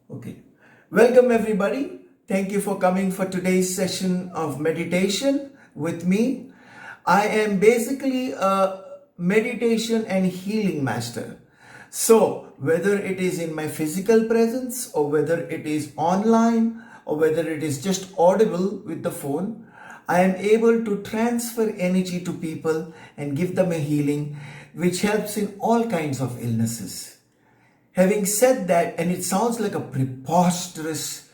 Okay. Welcome everybody. Thank you for coming for today's session of meditation with me. I am basically a meditation and healing master. So whether it is in my physical presence or whether it is online or whether it is just audible with the phone, I am able to transfer energy to people and give them a healing which helps in all kinds of illnesses. Having said that, and it sounds like a preposterous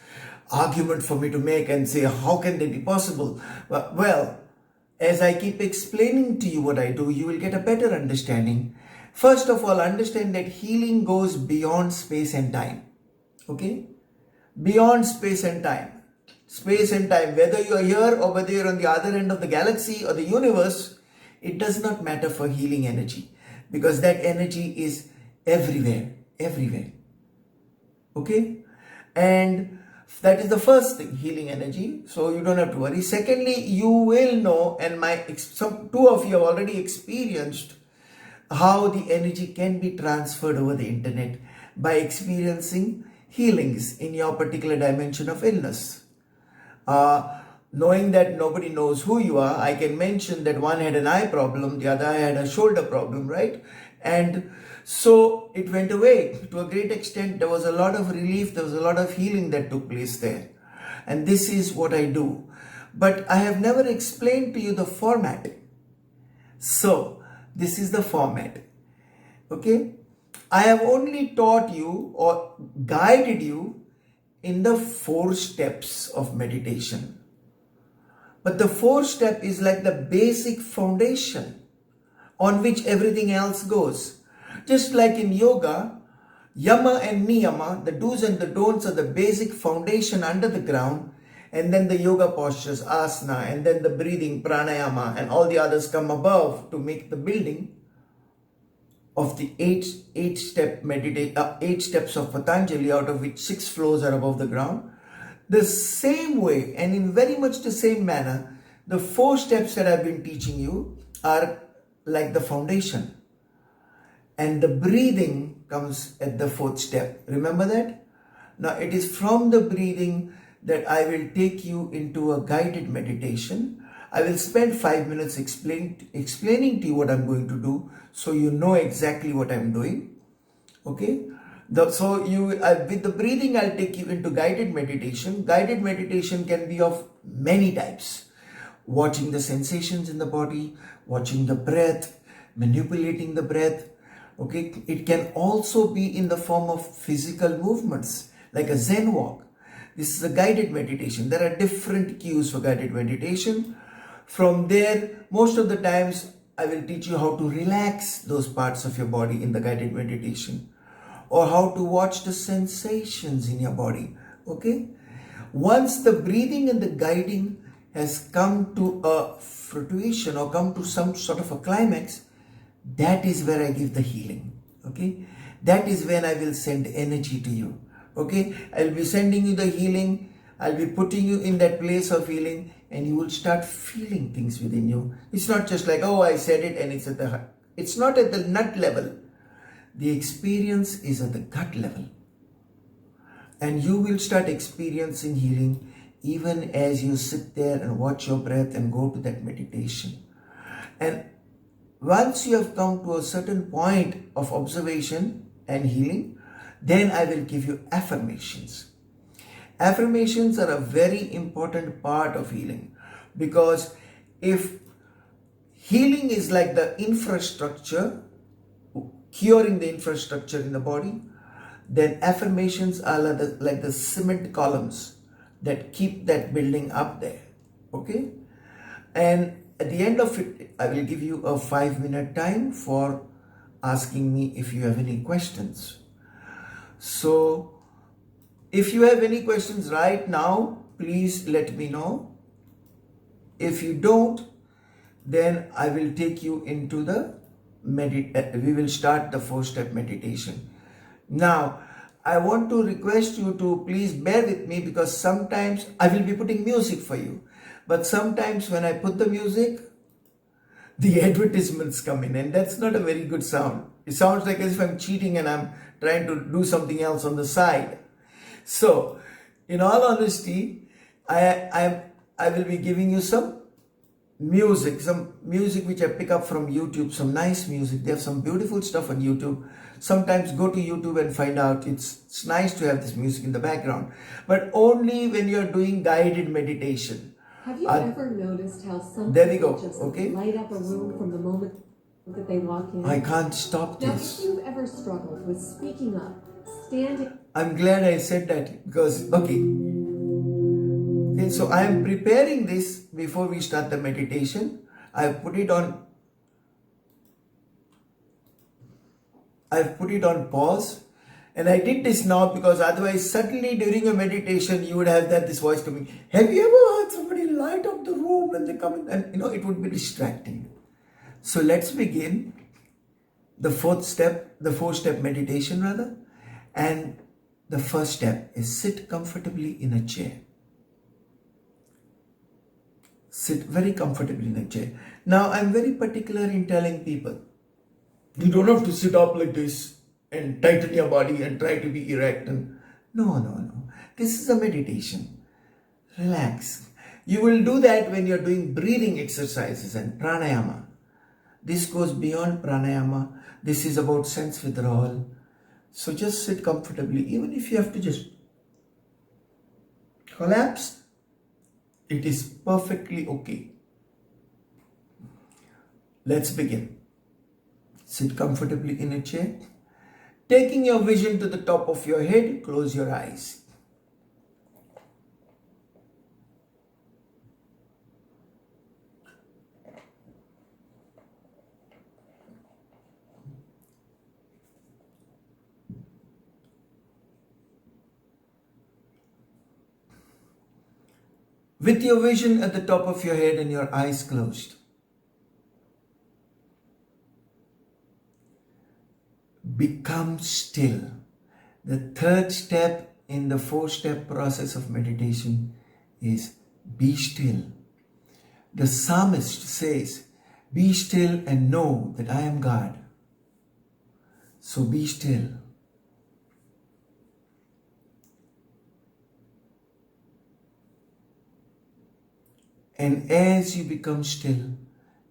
argument for me to make and say, how can they be possible? Well, as I keep explaining to you what I do, you will get a better understanding. First of all, understand that healing goes beyond space and time. Okay? Beyond space and time. Space and time, whether you are here or whether you're on the other end of the galaxy or the universe, it does not matter for healing energy because that energy is everywhere. Okay, and that is the first thing, healing energy, so you don't have to worry. Secondly, you will know, and two of you have already experienced how the energy can be transferred over the internet by experiencing healings in your particular dimension of illness. Knowing that nobody knows who you are, I can mention that one had an eye problem, the other had a shoulder problem, right? And so it went away to a great extent. There was a lot of relief, there was a lot of healing that took place there. And this is what I do. But I have never explained to you the format. So this is the format. Okay? I have only taught you or guided you in the 4 steps of meditation. But the 4th step is like the basic foundation on which everything else goes. Just like in yoga, yama and niyama, the do's and the don'ts, are the basic foundation under the ground, and then the yoga postures, asana, and then the breathing, pranayama, and all the others come above to make the building of the 8 steps of Patanjali, out of which 6 floors are above the ground. The same way, and in very much the same manner, the 4 steps that I've been teaching you are like the foundation. And the breathing comes at the 4th step. Remember that? Now it is from the breathing that I will take you into a guided meditation. I will spend 5 minutes explaining to you what I'm going to do, so you know exactly what I'm doing. Okay? With the breathing, I'll take you into guided meditation. Guided meditation can be of many types. Watching the sensations in the body, watching the breath, manipulating the breath. Okay, it can also be in the form of physical movements, like a Zen walk. This is a guided meditation. There are different cues for guided meditation. From there, most of the times, I will teach you how to relax those parts of your body in the guided meditation, or how to watch the sensations in your body. Okay? Once the breathing and the guiding has come to a fruition or come to some sort of a climax, that is where I give the healing. Okay? That is when I will send energy to you. Okay? I'll be sending you the healing. I'll be putting you in that place of healing, and you will start feeling things within you. It's not just like, oh, I said it and it's at the heart. It's not at the nut level. The experience is at the gut level. And you will start experiencing healing even as you sit there and watch your breath and go to that meditation. And once you have come to a certain point of observation and healing, then I will give you affirmations. Affirmations are a very important part of healing, because if healing is like the infrastructure, curing the infrastructure in the body, then affirmations are like the cement columns that keep that building up there. Okay? And at the end of it, I will give you a 5-minute time for asking me if you have any questions. So, if you have any questions right now, please let me know. If you don't, then I will take you into we will start the 4-step meditation. Now, I want to request you to please bear with me, because sometimes I will be putting music for you. But sometimes when I put the music, the advertisements come in, and that's not a very good sound. It sounds like as if I'm cheating and I'm trying to do something else on the side. So, in all honesty, I will be giving you some music which I pick up from YouTube, some nice music. They have some beautiful stuff on YouTube. Sometimes go to YouTube and find out. It's nice to have this music in the background, but only when you're doing guided meditation. Have you ever noticed how some There we people go. just Okay. light up a room from the moment that they walk in? I can't stop Now, this. if you've ever struggled with speaking up, standing... I'm glad I said that because, okay, so I am preparing this before we start the meditation. I've put it on pause, and I did this now because otherwise suddenly during a meditation you would have this voice coming. Have you ever heard somebody light up the room when they come in? And it would be distracting. So let's begin the four-step meditation rather. And the first step is sit comfortably in a chair. Sit very comfortably in a chair. Now, I'm very particular in telling people, you don't have to sit up like this and tighten your body and try to be erect. And no. This is a meditation. Relax. You will do that when you're doing breathing exercises and pranayama. This goes beyond pranayama. This is about sense withdrawal. So just sit comfortably. Even if you have to just collapse, it is perfectly okay. Let's begin. Sit comfortably in a chair. Taking your vision to the top of your head, close your eyes. With your vision at the top of your head and your eyes closed, become still. The third step in the four-step process of meditation is be still. The psalmist says, be still and know that I am God. So be still. And as you become still,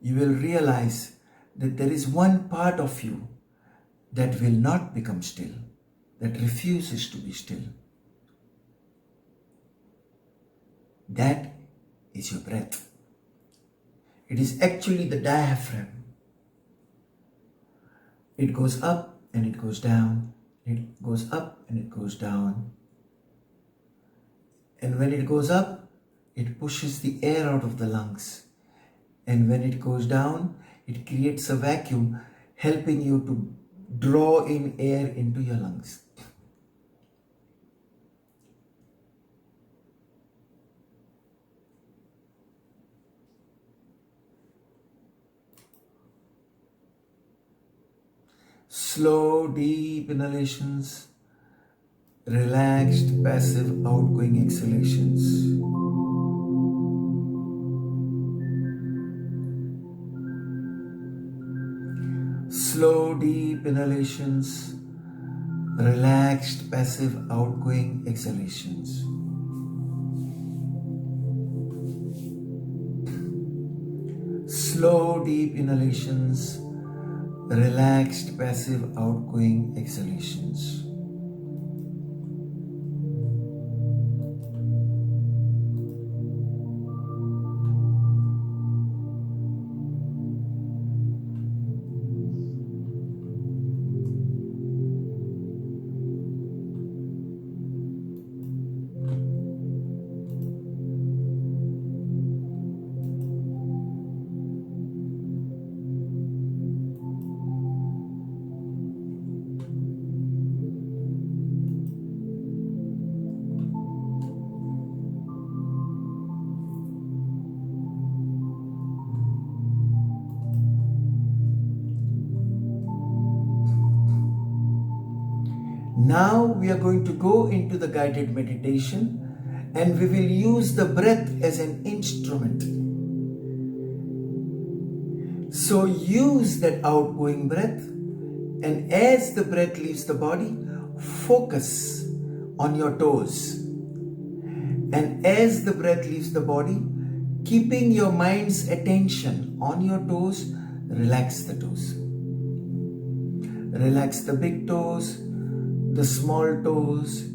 you will realize that there is one part of you that will not become still, that refuses to be still. That is your breath. It is actually the diaphragm. It goes up and it goes down. It goes up and it goes down. And when it goes up, it pushes the air out of the lungs. And when it goes down, it creates a vacuum, helping you to draw in air into your lungs. Slow, deep inhalations, relaxed, passive, outgoing exhalations. Slow, deep inhalations, relaxed, passive, outgoing exhalations. Slow, deep inhalations, relaxed, passive, outgoing exhalations. Now we are going to go into the guided meditation and we will use the breath as an instrument. So use that outgoing breath, and as the breath leaves the body, focus on your toes. And as the breath leaves the body, keeping your mind's attention on your toes, relax the toes. Relax the big toes, the small toes.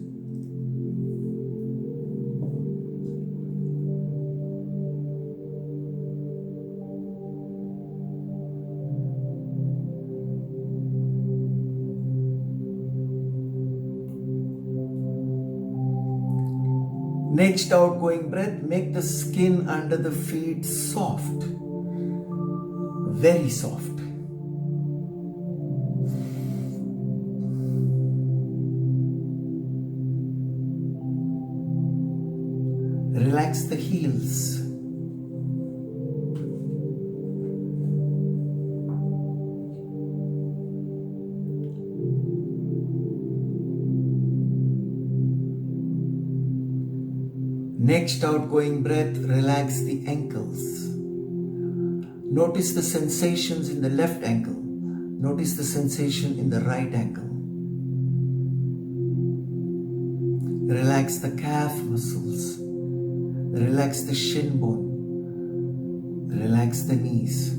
Next outgoing breath, make the skin under the feet soft, very soft. Relax the heels. Next outgoing breath, relax the ankles. Notice the sensations in the left ankle. Notice the sensation in the right ankle. Relax the calf muscles. Relax the shin bone. Relax the knees.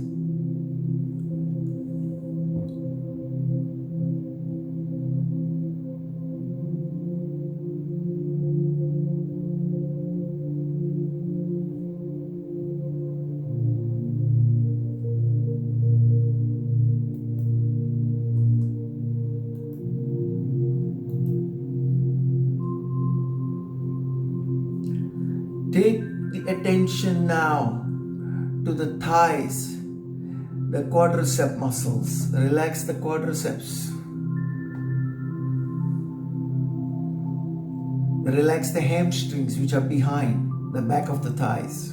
Take the attention now to the thighs, the quadricep muscles. Relax the quadriceps. Relax the hamstrings which are behind the back of the thighs.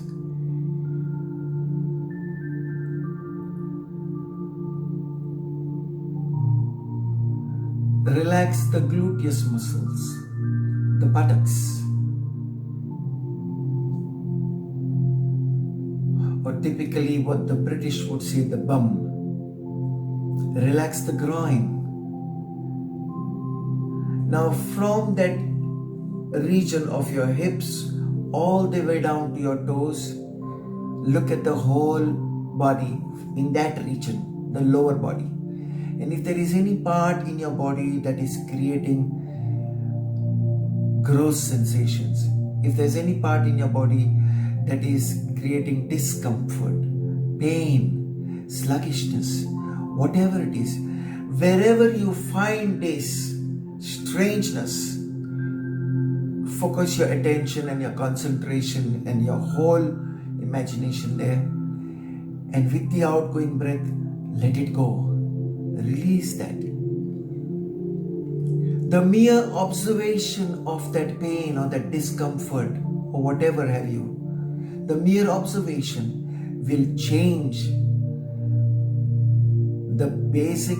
Relax the gluteus muscles, the buttocks. Or typically what the British would say, the bum. Relax the groin. Now from that region of your hips all the way down to your toes, look at the whole body in that region, the lower body. And if there is any part in your body that is creating gross sensations, if there's any part in your body that is creating discomfort, pain, sluggishness, whatever it is, wherever you find this strangeness, focus your attention and your concentration and your whole imagination there. And with the outgoing breath, let it go. Release that. The mere observation of that pain or that discomfort or whatever have you, the mere observation will change the basic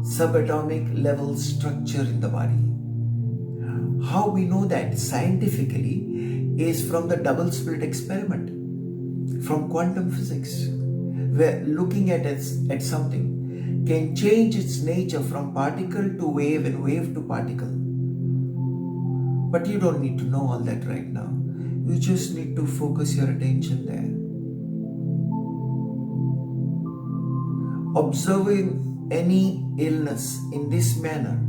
subatomic level structure in the body. How we know that scientifically is from the double slit experiment, from quantum physics, where looking at something can change its nature from particle to wave and wave to particle. But you don't need to know all that right now. You just need to focus your attention there. Observing any illness in this manner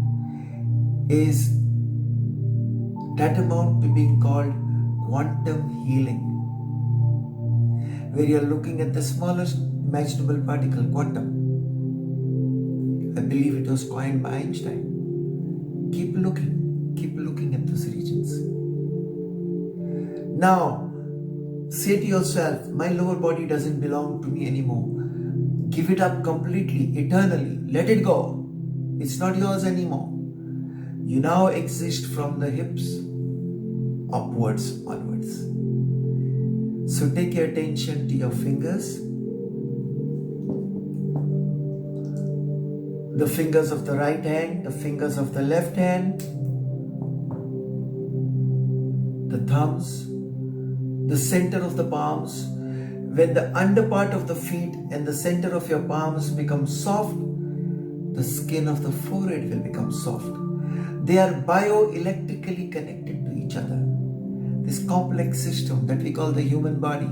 is tantamount to being called quantum healing, where you're looking at the smallest imaginable particle, quantum. I believe it was coined by Einstein. Keep looking at those regions. Now, say to yourself, my lower body doesn't belong to me anymore. Give it up completely, eternally. Let it go. It's not yours anymore. You now exist from the hips upwards, onwards. So take your attention to your fingers. The fingers of the right hand, the fingers of the left hand, the thumbs, the center of the palms. When the under part of the feet and the center of your palms become soft, the the skin of the forehead will become soft. They are bioelectrically connected to each other. This complex system that we call the human body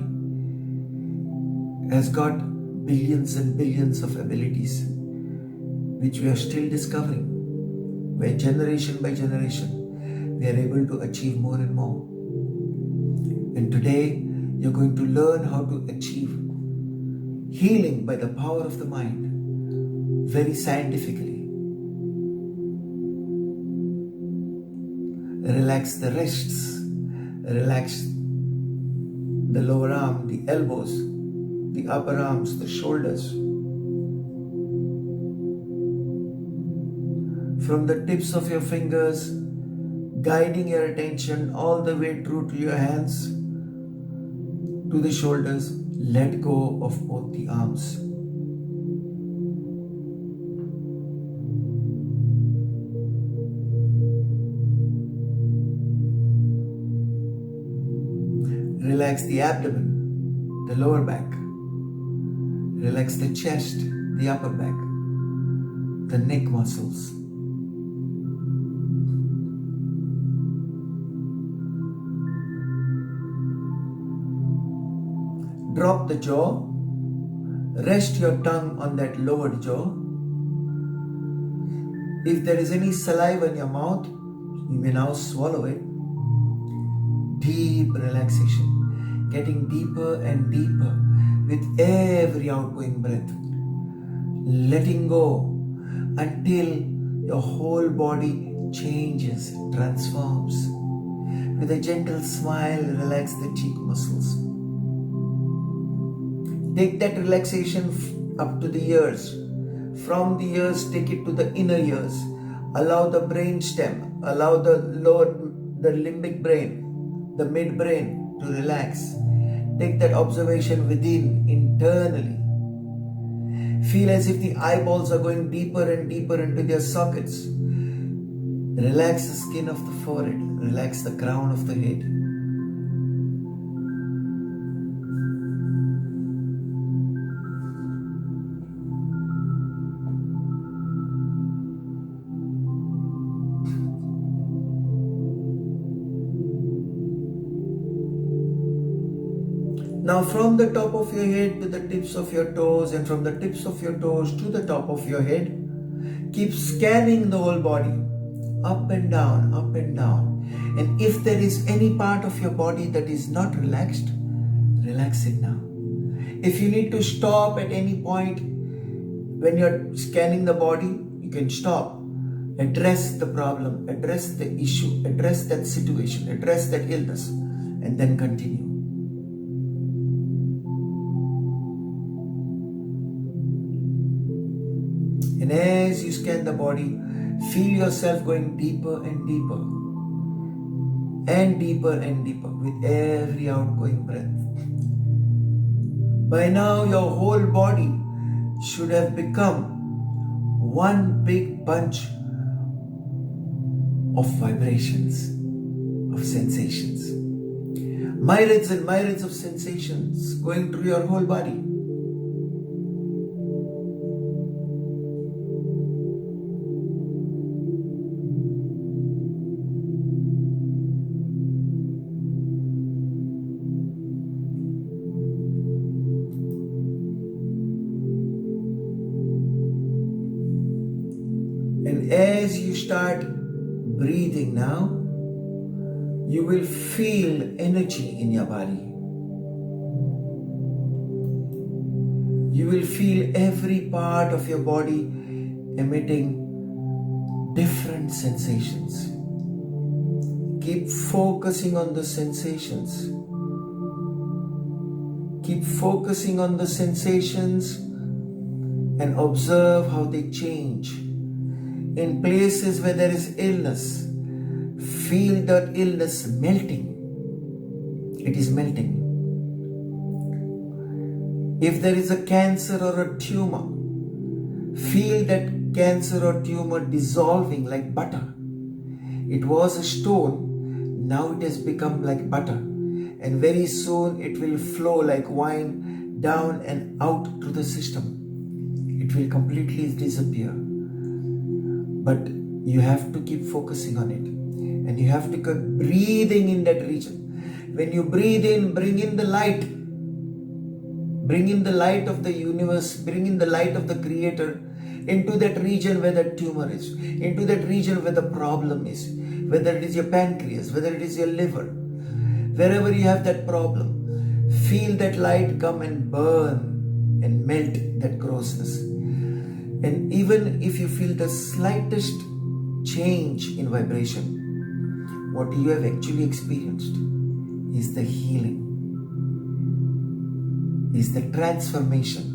has got billions and billions of abilities which we are still discovering, where generation by generation we are able to achieve more and more. And today you're going to learn how to achieve healing by the power of the mind very scientifically. Relax the wrists, relax the lower arm, the elbows, the upper arms, the shoulders. From the tips of your fingers, guiding your attention all the way through to your hands, to the shoulders, let go of both the arms. Relax the abdomen, the lower back. Relax the chest, the upper back, the neck muscles. Drop the jaw. Rest your tongue on that lowered jaw. If there is any saliva in your mouth, you may now swallow it. Deep relaxation, getting deeper and deeper with every outgoing breath. Letting go until your whole body changes, transforms. With a gentle smile, relax the cheek muscles. Take that relaxation up to the ears. From the ears, take it to the inner ears. Allow the brain stem, allow the limbic brain, the midbrain to relax. Take that observation within, internally. Feel as if the eyeballs are going deeper and deeper into their sockets. Relax the skin of the forehead, relax the crown of the head. Now from the top of your head to the tips of your toes, and from the tips of your toes to the top of your head, keep scanning the whole body, up and down, up and down. And if there is any part of your body that is not relaxed, relax it now. If you need to stop at any point when you're scanning the body, you can stop. Address the problem, address the issue, address that situation, address that illness, and then continue. And as you scan the body, feel yourself going deeper and deeper, and deeper and deeper with every outgoing breath. By now, your whole body should have become one big bunch of vibrations, of sensations. Myriads and myriads of sensations going through your whole body. And as you start breathing now, you will feel energy in your body. You will feel every part of your body emitting different sensations. Keep focusing on the sensations. Keep focusing on the sensations and observe how they change. In places where there is illness, feel that illness melting. It is melting. If there is a cancer or a tumor, feel that cancer or tumor dissolving like butter. It was a stone, now it has become like butter. And very soon it will flow like wine down and out through the system. It will completely disappear. But you have to keep focusing on it. And you have to keep breathing in that region. When you breathe in, bring in the light. Bring in the light of the universe. Bring in the light of the Creator into that region where that tumor is. Into that region where the problem is. Whether it is your pancreas, whether it is your liver. Wherever you have that problem, feel that light come and burn and melt that grossness. And even if you feel the slightest change in vibration, what you have actually experienced is the healing, is the transformation.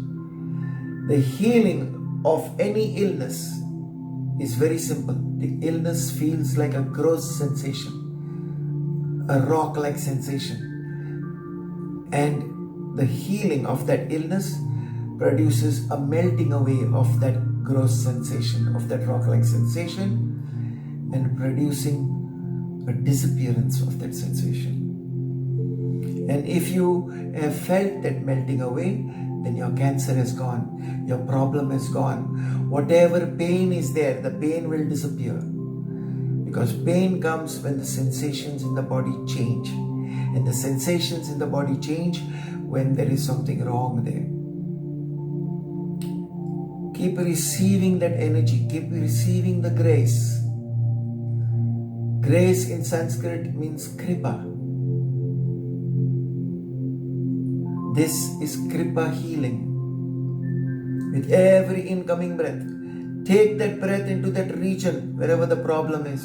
The healing of any illness is very simple. The illness feels like a gross sensation, a rock-like sensation. And the healing of that illness produces a melting away of that gross sensation, of that rock-like sensation, and producing a disappearance of that sensation. And if you have felt that melting away, then your cancer has gone, your problem is gone. Whatever pain is there, the pain will disappear. Because pain comes when the sensations in the body change. And the sensations in the body change when there is something wrong there. Keep receiving that energy. Keep receiving the grace. Grace in Sanskrit means Kripa. This is Kripa healing. With every incoming breath, take that breath into that region wherever the problem is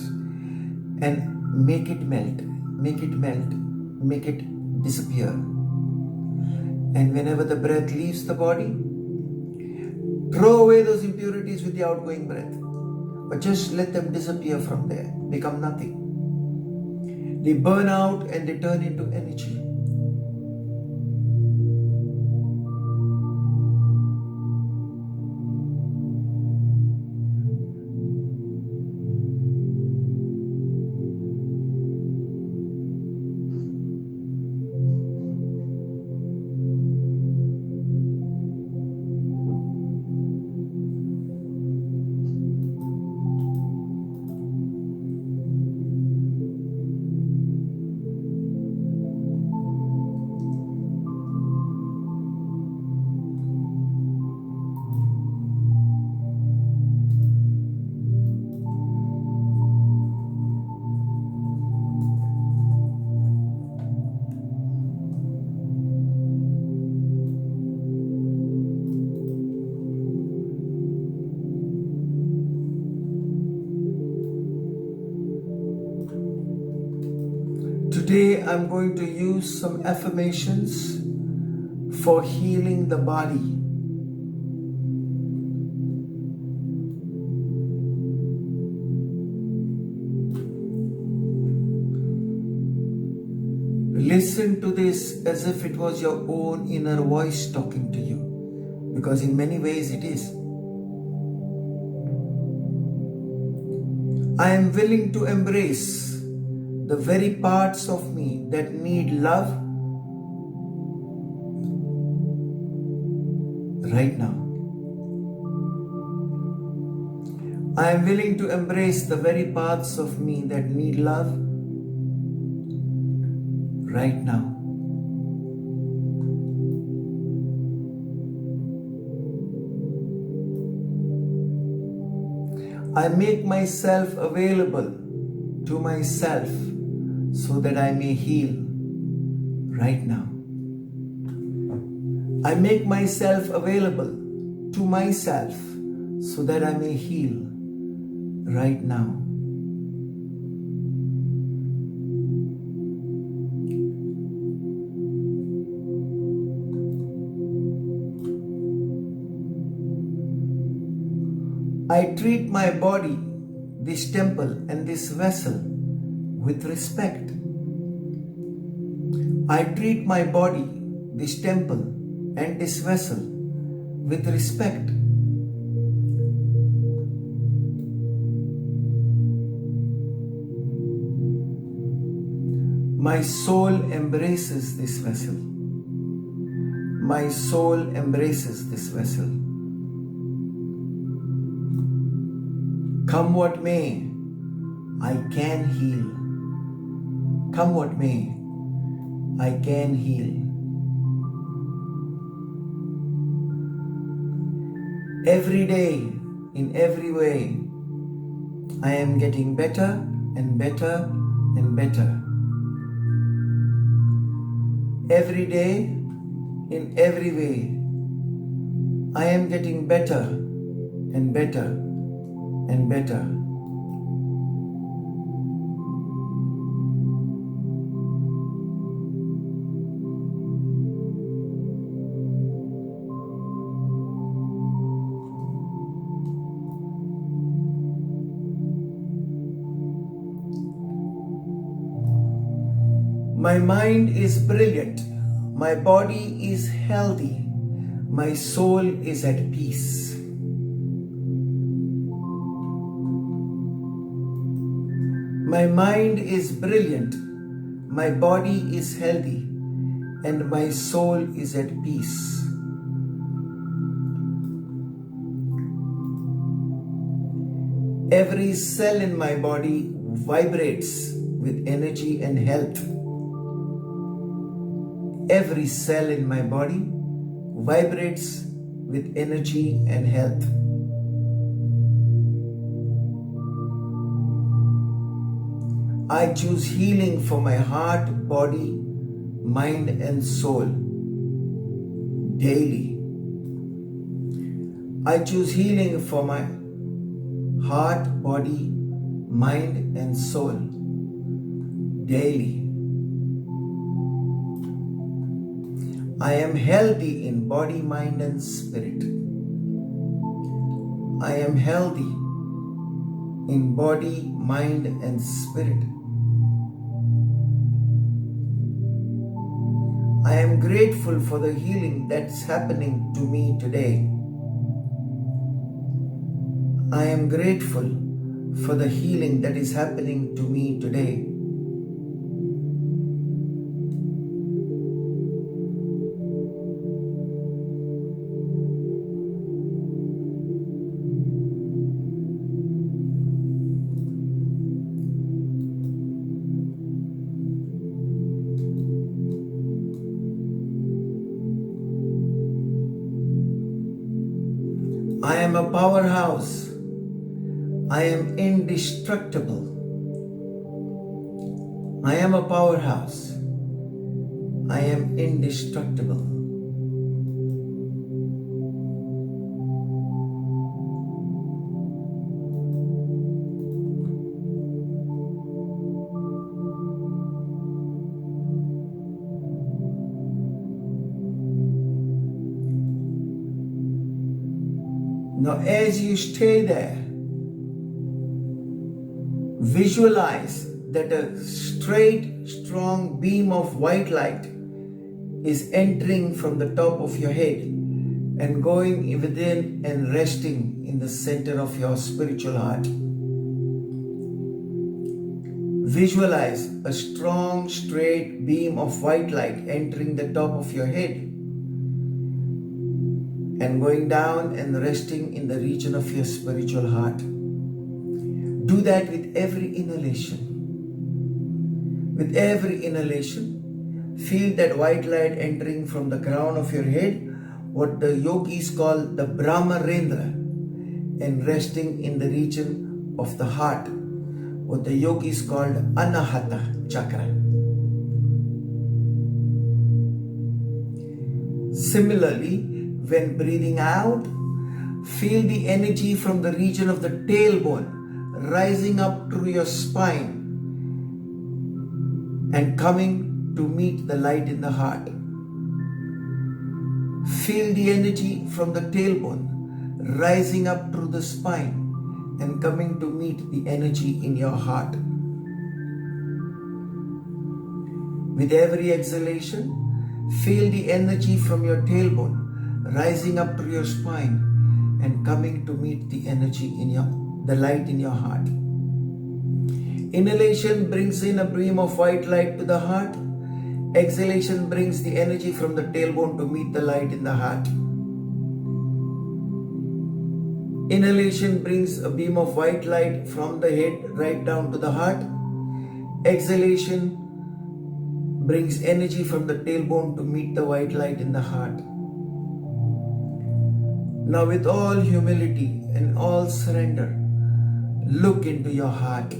and make it melt, make it melt, make it disappear. And whenever the breath leaves the body, throw away those impurities with the outgoing breath. But just let them disappear from there, become nothing. They burn out and they turn into energy. Today I'm going to use some affirmations for healing the body. Listen to this as if it was your own inner voice talking to you, because in many ways it is. I am willing to embrace the very parts of me that need love right now. I am willing to embrace the very parts of me that need love right now. I make myself available to myself so that I may heal right now. I make myself available to myself so that I may heal right now. I treat my body, this temple and this vessel with respect. I treat my body, this temple and this vessel with respect. My soul embraces this vessel. My soul embraces this vessel. Come what may, I can heal. Come what may, I can heal. Every day, in every way, I am getting better and better and better. Every day, in every way, I am getting better and better and better. My mind is brilliant. My body is healthy. My soul is at peace. My mind is brilliant. My body is healthy. And my soul is at peace. Every cell in my body vibrates with energy and health. Every cell in my body vibrates with energy and health. I choose healing for my heart, body, mind and soul daily. I choose healing for my heart, body, mind and soul daily. I am healthy in body, mind and spirit. I am healthy in body, mind and spirit. I am grateful for the healing that's happening to me today. I am grateful for the healing that is happening to me today. I am a powerhouse. I am indestructible. I am a powerhouse. I am indestructible. Now, as you stay there, visualize that a straight, strong beam of white light is entering from the top of your head and going within and resting in the center of your spiritual heart. Visualize a strong, straight beam of white light entering the top of your head and going down and resting in the region of your spiritual heart. Do that with every inhalation. With every inhalation, feel that white light entering from the crown of your head, what the yogis call the Brahmarendra, and resting in the region of the heart, what the yogis called Anahata chakra. Similarly, when breathing out, feel the energy from the region of the tailbone rising up through your spine and coming to meet the light in the heart. Feel the energy from the tailbone rising up through the spine and coming to meet the energy in your heart. With every exhalation, feel the energy from your tailbone rising up through your spine and coming to meet the energy in the light in your heart. Inhalation brings in a beam of white light to the heart. Exhalation brings the energy from the tailbone to meet the light in the heart. Inhalation brings a beam of white light from the head right down to the heart. Exhalation brings energy from the tailbone to meet the white light in the heart. Now, with all humility and all surrender, look into your heart.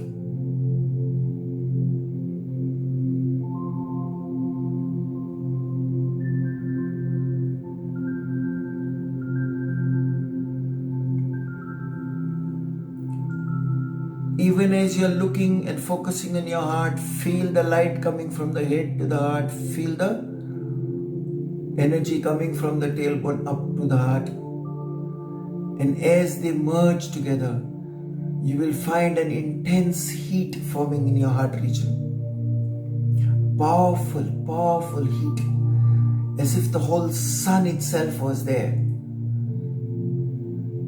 Even as you're looking and focusing on your heart, feel the light coming from the head to the heart. Feel the energy coming from the tailbone up to the heart. And as they merge together, you will find an intense heat forming in your heart region. Powerful, powerful heat, as if the whole sun itself was there.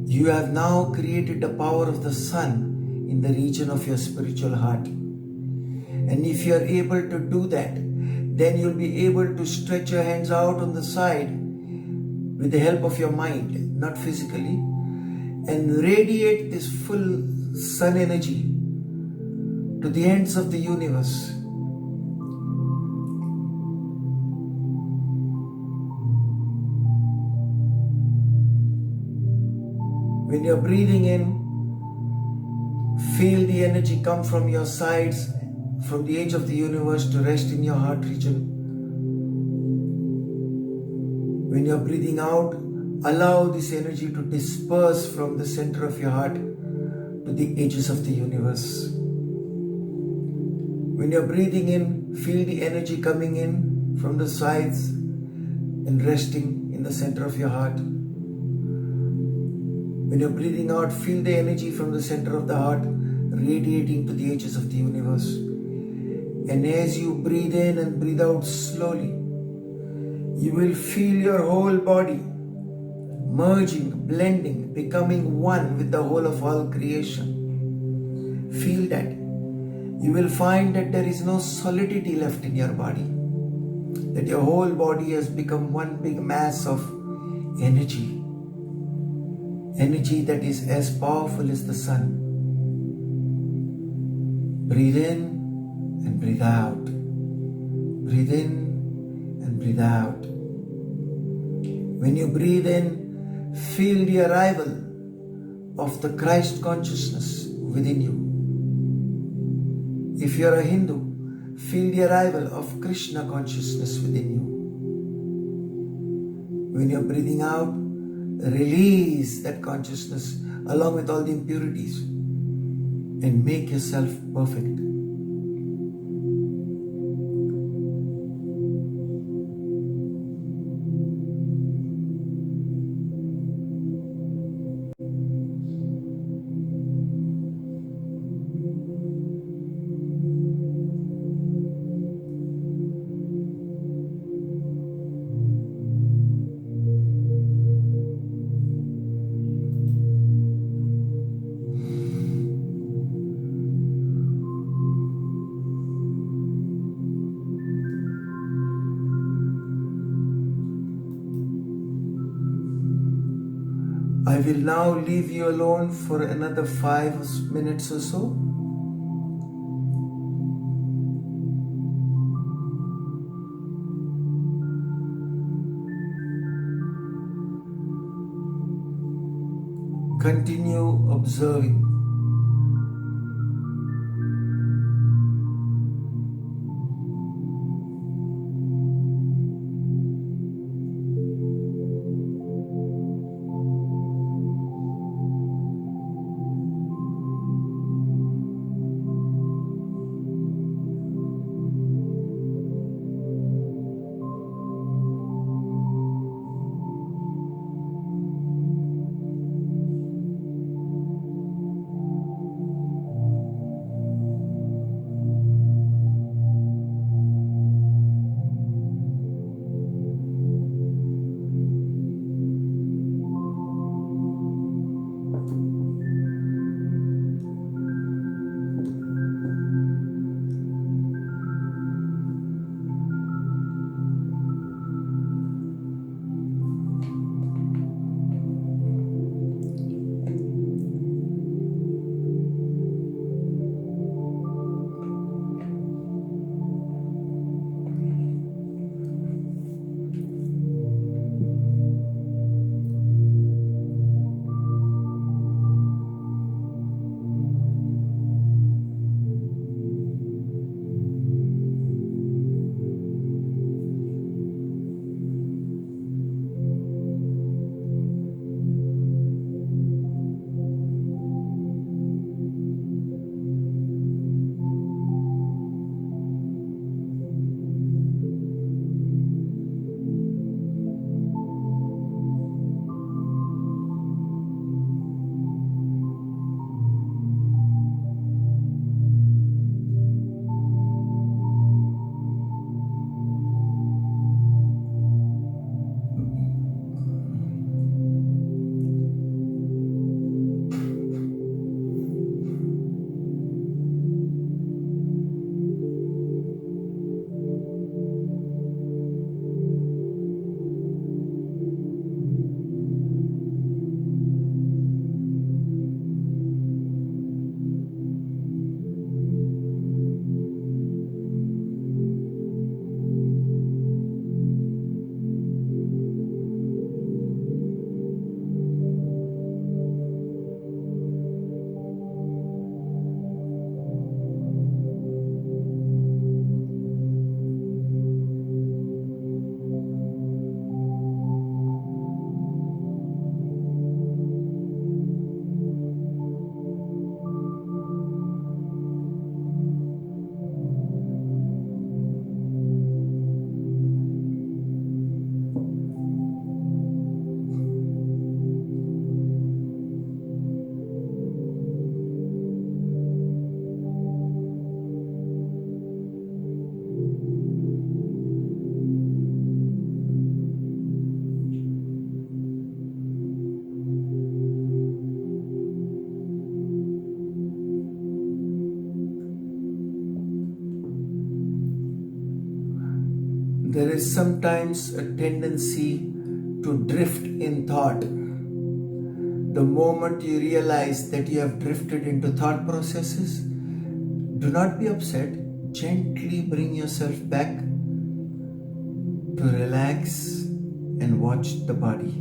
You have now created the power of the sun in the region of your spiritual heart. And if you are able to do that, then you'll be able to stretch your hands out on the side with the help of your mind, not physically, and radiate this full sun energy to the ends of the universe. When you're breathing in, feel the energy come from your sides, from the edge of the universe to rest in your heart region. When you're breathing out, allow this energy to disperse from the center of your heart to the edges of the universe. When you're breathing in, feel the energy coming in from the sides and resting in the center of your heart. When you're breathing out, feel the energy from the center of the heart radiating to the edges of the universe. And as you breathe in and breathe out slowly, you will feel your whole body merging, blending, becoming one with the whole of all creation. Feel that. You will find that there is no solidity left in your body, that your whole body has become one big mass of energy. Energy that is as powerful as the sun. Breathe in and breathe out. Breathe in and breathe out. When you breathe in, feel the arrival of the Christ consciousness within you. If you're a Hindu, feel the arrival of Krishna consciousness within you. When you're breathing out, release that consciousness along with all the impurities and make yourself perfect. I will now leave you alone for another 5 minutes or so. Continue observing. There is sometimes a tendency to drift in thought. The moment you realize that you have drifted into thought processes, do not be upset. Gently bring yourself back to relax and watch the body.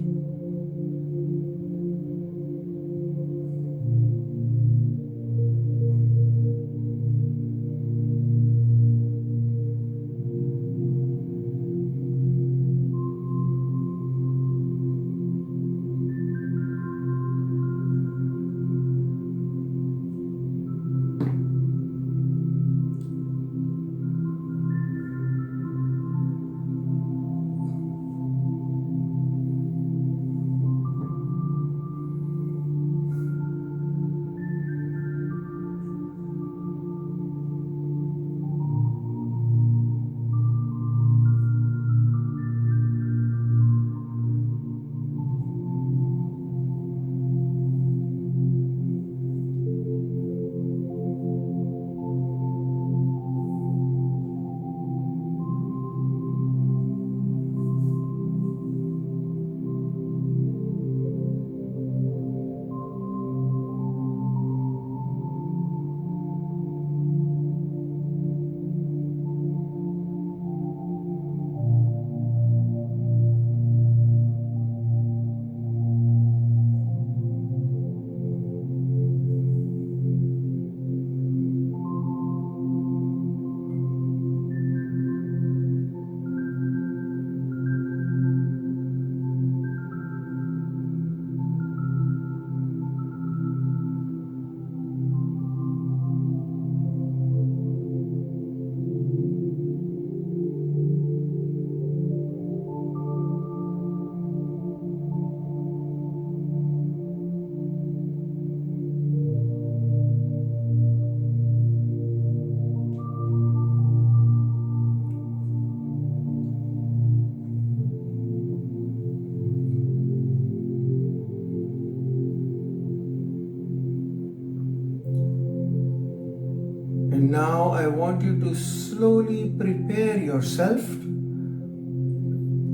And now I want you to slowly prepare yourself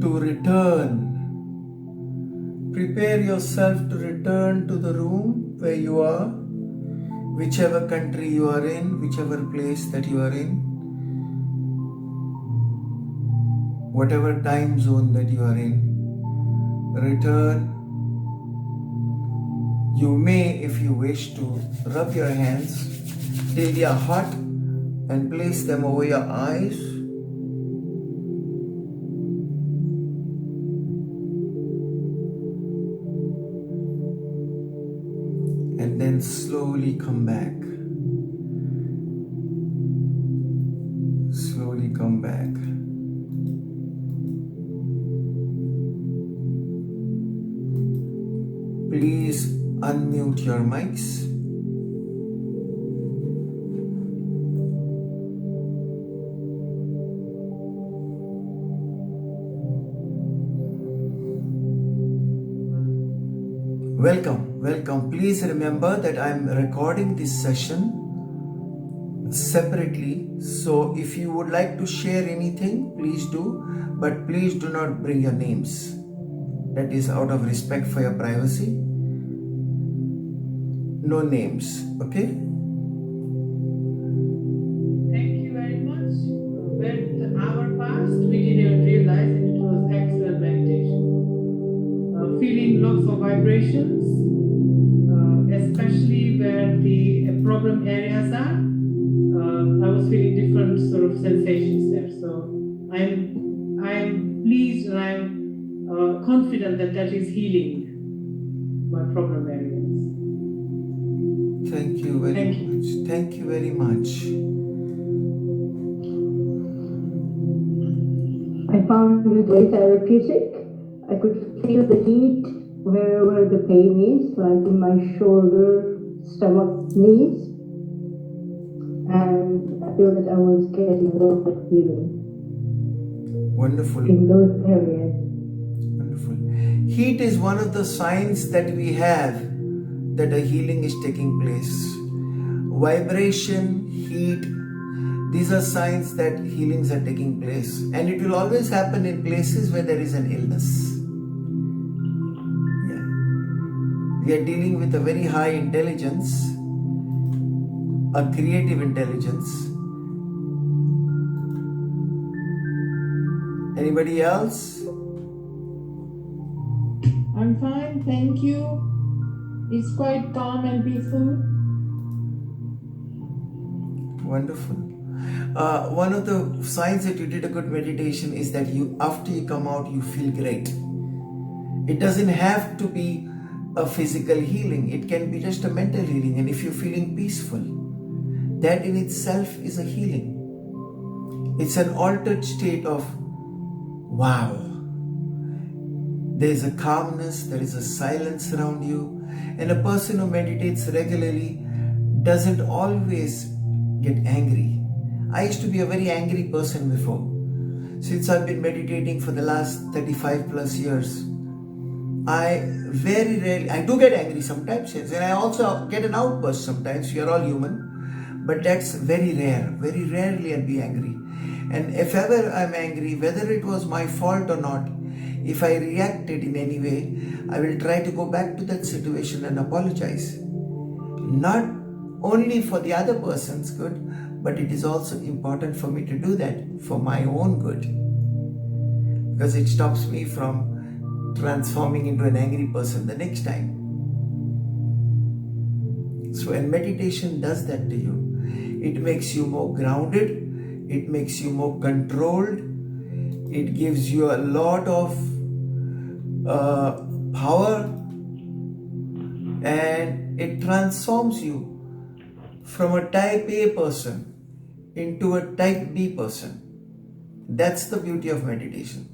to return. Prepare yourself to return to the room where you are, whichever country you are in, whichever place that you are in, whatever time zone that you are in. Return. You may, if you wish, to rub your hands till they are hot and place them over your eyes. And then slowly come back. Slowly come back. Please unmute your mics. Welcome. Please remember that I am recording this session separately. So if you would like to share anything, please do. But please do not bring your names. That is out of respect for your privacy. No names, okay? Thank you very much. When the hour passed, we didn't realize it was excellent meditation. Feeling lots of vibrations, especially where the problem areas are. I was feeling different sort of sensations there. So I'm pleased and I'm confident that that is healing my problem areas. Thank you very much. Thank you very much. I found it very therapeutic. I could feel the heat wherever the pain is, like in my shoulder, stomach, knees. And I feel that I was getting a lot of healing. Wonderful. In those areas. Wonderful. Heat is one of the signs that we have that a healing is taking place. Vibration, heat, These are signs that healings are taking place, and it will always happen in places where there is an illness. Yeah. We are dealing with a very high intelligence, a creative intelligence. Anybody else? I'm fine, thank you. It's quite calm and peaceful. Wonderful. One of the signs that you did a good meditation is that after you come out, you feel great. It doesn't have to be a physical healing. It can be just a mental healing. And if you're feeling peaceful, that in itself is a healing. It's an altered state of wow. There is a calmness, there is a silence around you. And a person who meditates regularly doesn't always get angry. I used to be a very angry person before. Since I've been meditating for the last 35 plus years, I very rarely, I do get angry sometimes, yes, and I also get an outburst sometimes. We are all human, but that's very rare. Very rarely I'll be angry. And if ever I'm angry, whether it was my fault or not, if I reacted in any way, I will try to go back to that situation and apologize. Not only for the other person's good, but it is also important for me to do that for my own good. Because it stops me from transforming into an angry person the next time. So when meditation does that to you, it makes you more grounded, it makes you more controlled, it gives you a lot of power, and it transforms you from a type A person into a type B person. That's the beauty of meditation.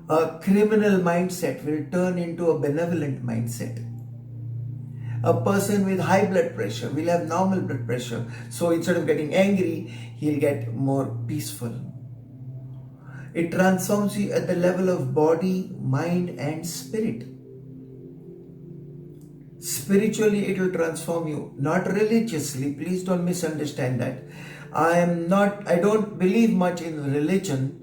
A criminal mindset will turn into a benevolent mindset. A person with high blood pressure will have normal blood pressure. So instead of getting angry, he'll get more peaceful. It transforms you at the level of body, mind, and spirit. Spiritually, it will transform you, not religiously. Please don't misunderstand that. I don't believe much in religion,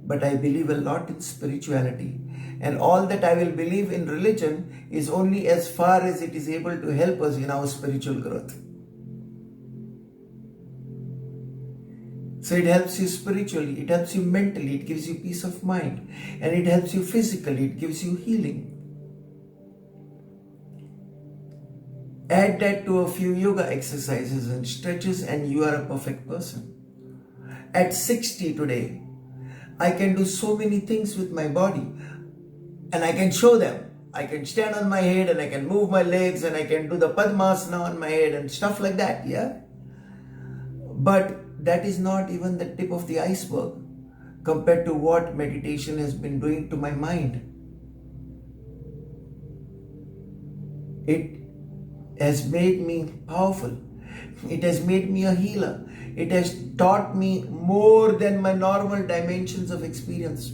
but I believe a lot in spirituality. And all that I will believe in religion is only as far as it is able to help us in our spiritual growth. So it helps you spiritually, it helps you mentally, it gives you peace of mind, and it helps you physically, it gives you healing. Add that to a few yoga exercises and stretches and you are a perfect person. At 60 today, I can do so many things with my body and I can show them. I can stand on my head and I can move my legs and I can do the Padmasana on my head and stuff like that, yeah? But that is not even the tip of the iceberg compared to what meditation has been doing to my mind. It has made me powerful. It has made me a healer. It has taught me more than my normal dimensions of experience.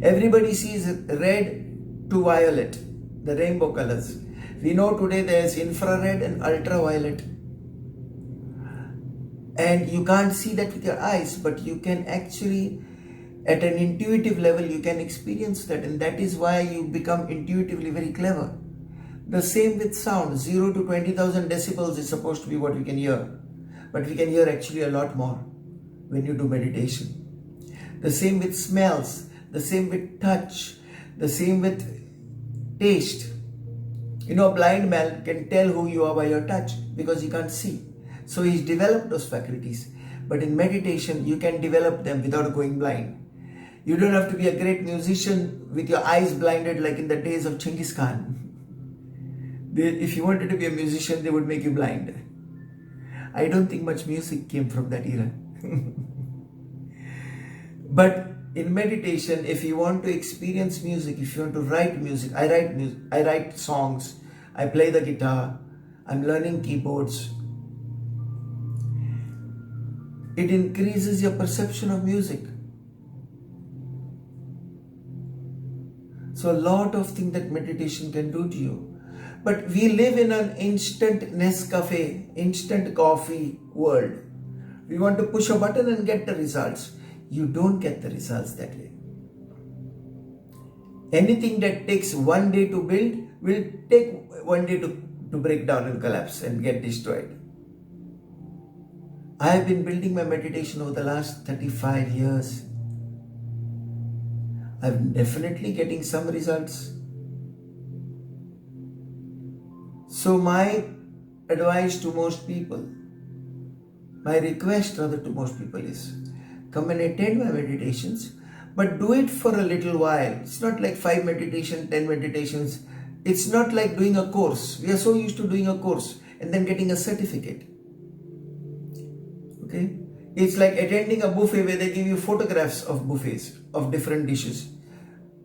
Everybody sees red to violet, the rainbow colors. We know today there's infrared and ultraviolet. And you can't see that with your eyes, but you can actually, at an intuitive level, you can experience that. And that is why you become intuitively very clever. The same with sound. 0 to 20,000 decibels is supposed to be what we can hear. But we can hear actually a lot more when you do meditation. The same with smells. The same with touch. The same with taste. You know, a blind man can tell who you are by your touch because he can't see. So he's developed those faculties. But in meditation, you can develop them without going blind. You don't have to be a great musician with your eyes blinded like in the days of Genghis Khan. If you wanted to be a musician, they would make you blind. I don't think much music came from that era. But in meditation, if you want to experience music, if you want to write music, I write songs, I play the guitar, I'm learning keyboards. It increases your perception of music. So a lot of things that meditation can do to you. But we live in an instant Nescafe, instant coffee world. We want to push a button and get the results. You don't get the results that way. Anything that takes one day to build will take one day to break down and collapse and get destroyed. I have been building my meditation over the last 35 years. I'm definitely getting some results. So my advice to most people, my request rather to most people is, come and attend my meditations, but do it for a little while. It's not like 5 meditation, 10 meditations. It's not like doing a course. We are so used to doing a course and then getting a certificate. Okay? It's like attending a buffet where they give you photographs of buffets, of different dishes.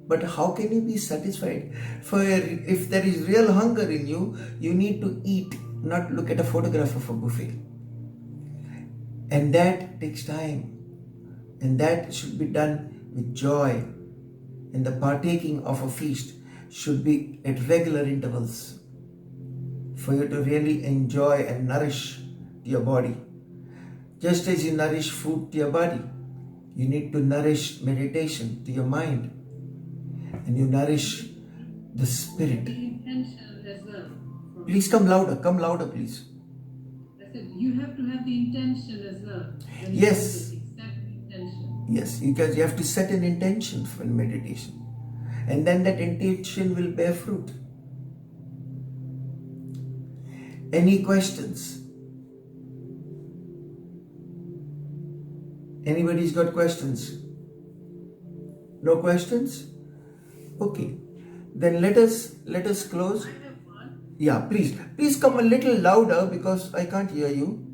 But how can you be satisfied? For if there is real hunger in you, you need to eat, not look at a photograph of a buffet. And that takes time. And that should be done with joy. And the partaking of a feast should be at regular intervals for you to really enjoy and nourish your body. Just as you nourish food to your body, you need to nourish meditation to your mind. And you nourish the spirit. Intention as well. Please come louder please. I said you have to have the intention as well. Yes. Set the intention. Yes, because you have to set an intention for meditation. And then that intention will bear fruit. Any questions? Anybody's got questions? No questions? Okay. Then let us close. I have one. Yeah, please come a little louder because I can't hear you.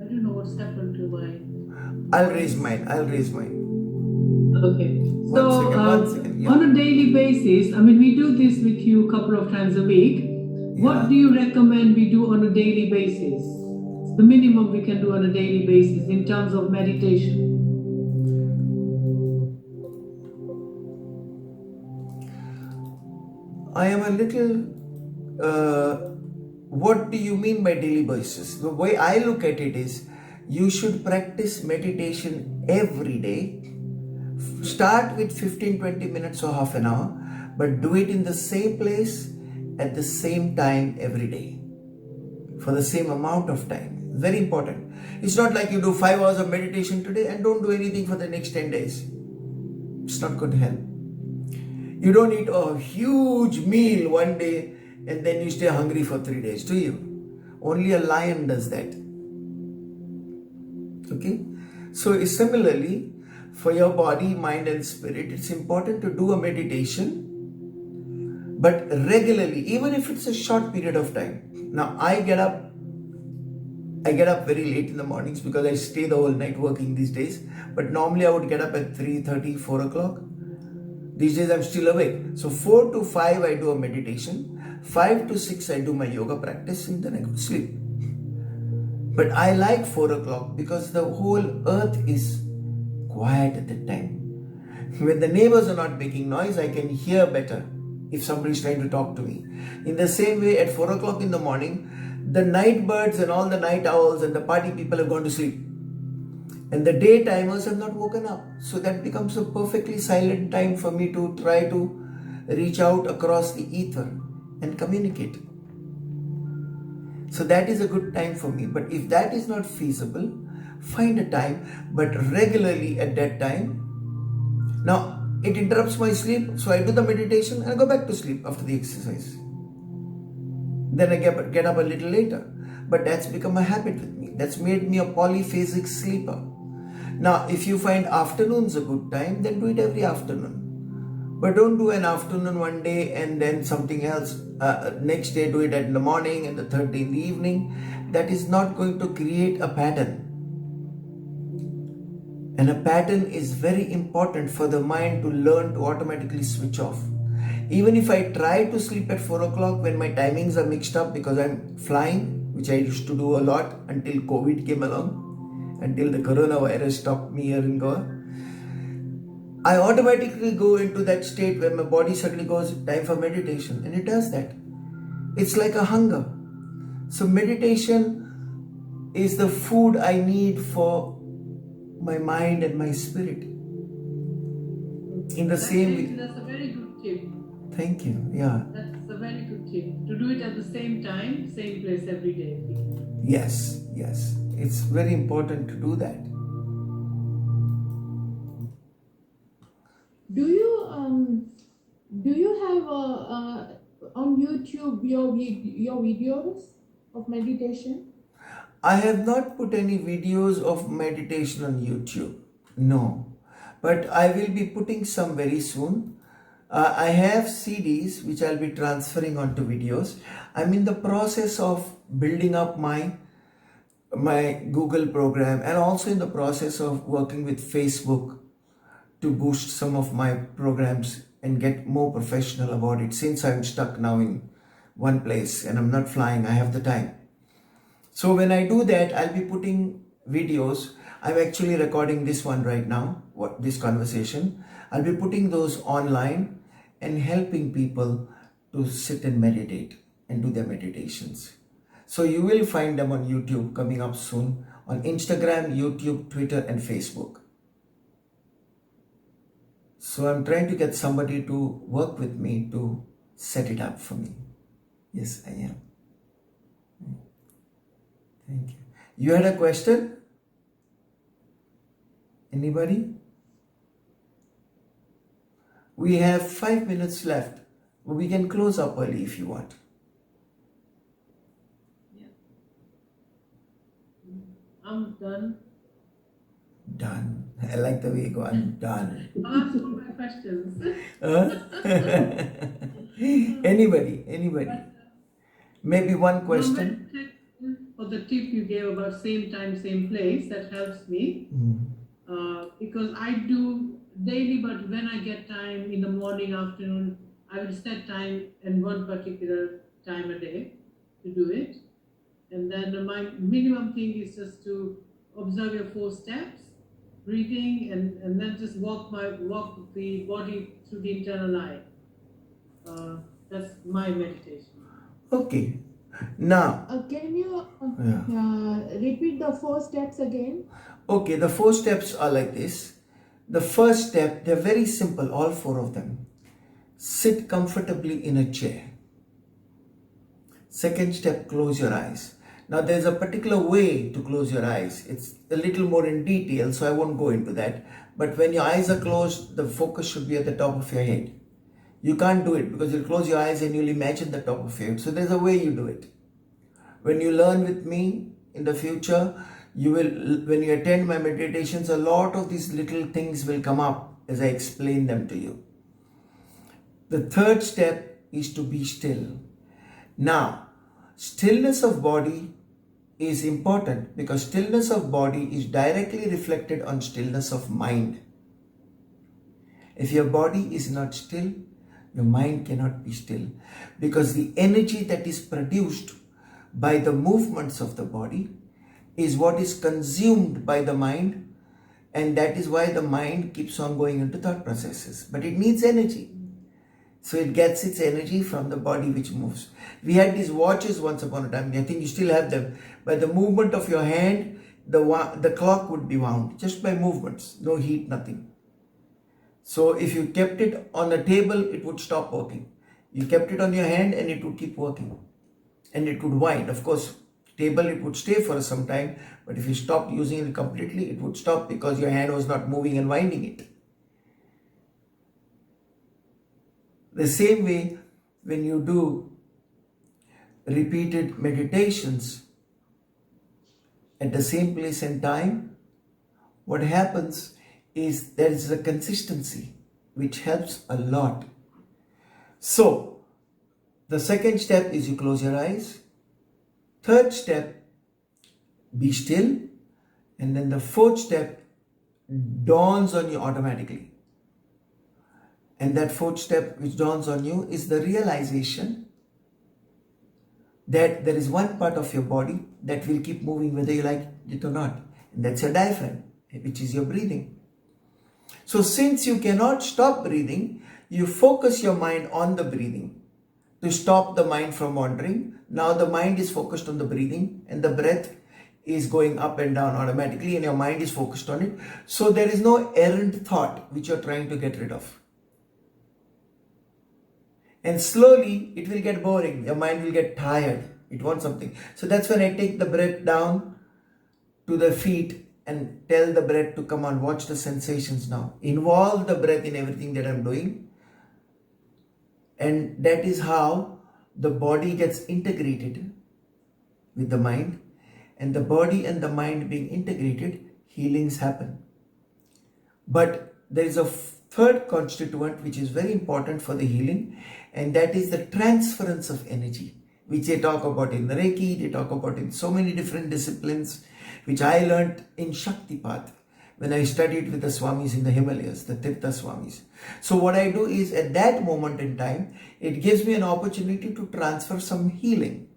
I don't know what's happened to my. I'll raise mine. Okay. One second. Yeah. On a daily basis, I mean, we do this with you a couple of times a week. What do you recommend we do on a daily basis? The minimum we can do on a daily basis in terms of meditation. I am a little, what do you mean by daily basis? The way I look at it is, you should practice meditation every day. Start with 15-20 minutes or half an hour, but do it in the same place at the same time every day for the same amount of time. Very important. It's not like you do 5 hours of meditation today and don't do anything for the next 10 days. It's not going to help. You don't eat a huge meal one day and then you stay hungry for 3 days, do you? Only a lion does that. Okay? So similarly, for your body, mind and spirit, it's important to do a meditation, but regularly, even if it's a short period of time. Now, I get up very late in the mornings because I stay the whole night working these days, but normally I would get up at 3:30, 4 o'clock. These days I'm still awake. So 4 to 5 I do a meditation, 5 to 6 I do my yoga practice, and then I go to sleep. But I like 4 o'clock because the whole earth is quiet at that time. When the neighbors are not making noise, I can hear better if somebody is trying to talk to me. In the same way, at 4 o'clock in the morning, the night birds and all the night owls and the party people have gone to sleep. And the daytimers have not woken up. So that becomes a perfectly silent time for me to try to reach out across the ether and communicate. So that is a good time for me. But if that is not feasible, find a time, but regularly at that time. Now, it interrupts my sleep, so I do the meditation and I go back to sleep after the exercise. Then I get up a little later. But that's become a habit with me. That's made me a polyphasic sleeper. Now, if you find afternoons a good time, then do it every afternoon. But don't do an afternoon one day and then something else. Next day do it in the morning and the third day in the evening. That is not going to create a pattern. And a pattern is very important for the mind to learn to automatically switch off. Even if I try to sleep at 4 o'clock when my timings are mixed up because I'm flying, which I used to do a lot until COVID came along, until the coronavirus stopped me here in Goa, I automatically go into that state where my body suddenly goes, time for meditation. And it does that. It's like a hunger. So meditation is the food I need for my mind and my spirit. In the same way. That's a very good tip. Thank you. Yeah. That's a very good tip. To do it at the same time, same place every day. Yes, yes. It's very important to do that. Do you have on YouTube your videos of meditation? I have not put any videos of meditation on YouTube. No. But I will be putting some very soon. I have CDs which I'll be transferring onto videos. I'm in the process of building up my Google program, and also in the process of working with Facebook to boost some of my programs and get more professional about it, since I'm stuck now in one place and I'm not flying. I have the time. So when I do that, I'll be putting videos. I'm actually recording this one right now, this conversation. I'll be putting those online and helping people to sit and meditate and do their meditations. So you will find them on YouTube coming up soon, on Instagram, YouTube, Twitter, and Facebook. So I'm trying to get somebody to work with me to set it up for me. Yes, I am. Thank you. You had a question? Anybody? We have 5 minutes left. We can close up early if you want. Yeah. I'm done. Done. I like the way you go. I'm done. I'll ask all my questions. Anybody? Maybe one question. For the tip you gave about same time, same place, that helps me. Because I do daily, but when I get time in the morning, afternoon, I will set time in one particular time a day to do it. And then my minimum thing is just to observe your 4 steps, breathing, and then just walk the body through the internal eye. That's my meditation. Okay. Now, Can you repeat the 4 steps again? okay, the 4 steps are like this. The first step, they're very simple, all 4 of them. Sit comfortably in a chair. Second step, close your eyes. Now there's a particular way to close your eyes. It's a little more in detail, so I won't go into that. But when your eyes are closed, the focus should be at the top of your head. You can't do it because you'll close your eyes and you'll imagine the top of your head. So there's a way you do it. When you learn with me in the future, when you attend my meditations, a lot of these little things will come up as I explain them to you. The third step is to be still. Now, stillness of body is important because stillness of body is directly reflected on stillness of mind. If your body is not still, your mind cannot be still, because the energy that is produced by the movements of the body is what is consumed by the mind, and that is why the mind keeps on going into thought processes. But it needs energy. So it gets its energy from the body which moves. We had these watches once upon a time. I think you still have them. By the movement of your hand, the clock would be wound just by movements. No heat, nothing. So if you kept it on a table, it would stop working. You kept it on your hand and it would keep working. And it would wind. Of course, table it would stay for some time. But if you stopped using it completely, it would stop because your hand was not moving and winding it. The same way, when you do repeated meditations at the same place and time, what happens is there is a consistency which helps a lot. So, the second step is you close your eyes. Third step, be still. And then the fourth step dawns on you automatically. And that fourth step which dawns on you is the realization that there is one part of your body that will keep moving whether you like it or not. And that's your diaphragm, which is your breathing. So since you cannot stop breathing, you focus your mind on the breathing to stop the mind from wandering. Now the mind is focused on the breathing, and the breath is going up and down automatically and your mind is focused on it. So there is no errant thought which you're trying to get rid of. And slowly it will get boring. Your mind will get tired. It wants something. So that's when I take the breath down to the feet and tell the breath to come on, watch the sensations now. Involve the breath in everything that I'm doing. And that is how the body gets integrated with the mind. And the body and the mind being integrated, healings happen. But there is a third constituent which is very important for the healing, and that is the transference of energy, which they talk about in Reiki, they talk about in so many different disciplines, which I learned in Shaktipat when I studied with the Swamis in the Himalayas, the Tirtha Swamis. So what I do is at that moment in time, it gives me an opportunity to transfer some healing.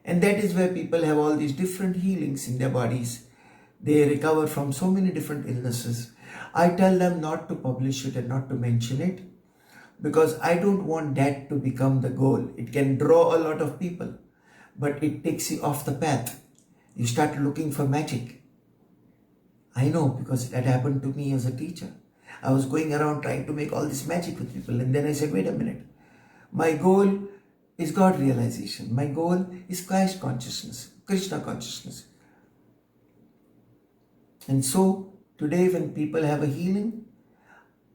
And that is where people have all these different healings in their bodies. They recover from so many different illnesses. I tell them not to publish it and not to mention it because I don't want that to become the goal. It can draw a lot of people, but it takes you off the path. You start looking for magic. I know because that happened to me as a teacher. I was going around trying to make all this magic with people, and then I said, wait a minute. My goal is God realization. My goal is Christ consciousness, Krishna consciousness. And so today when people have a healing,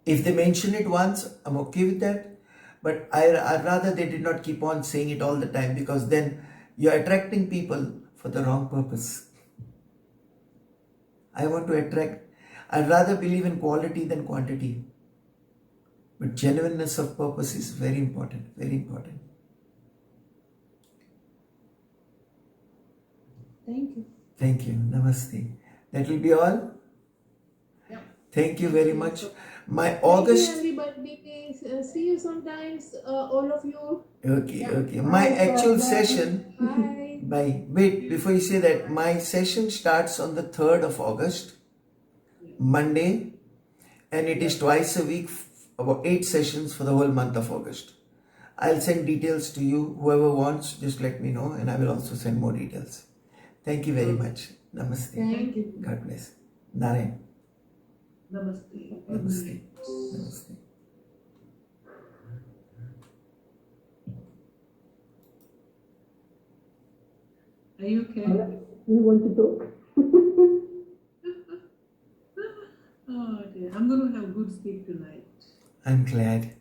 if they mention it once, I'm okay with that. But I'd rather they did not keep on saying it all the time, because then you're attracting people for the wrong purpose. I want to attract. I'd rather believe in quality than quantity. But genuineness of purpose is very important, very important. Thank you. Thank you. Namaste. That will be all. Yeah. Thank you very much. My August. Thank you, everybody. See you sometimes, all of you. Okay, Yeah. okay. My actual session. Bye. Bye. Wait, before you say that, my session starts on the 3rd of August, Monday, and it is twice a week, about 8 sessions for the whole month of August. I'll send details to you. Whoever wants, just let me know, and I will also send more details. Thank you very much. Namaste. Thank you. God bless. Narayan. Namaste. Namaste. Namaste. Are you okay? You want to talk? Oh dear, I'm going to have good sleep tonight. I'm glad.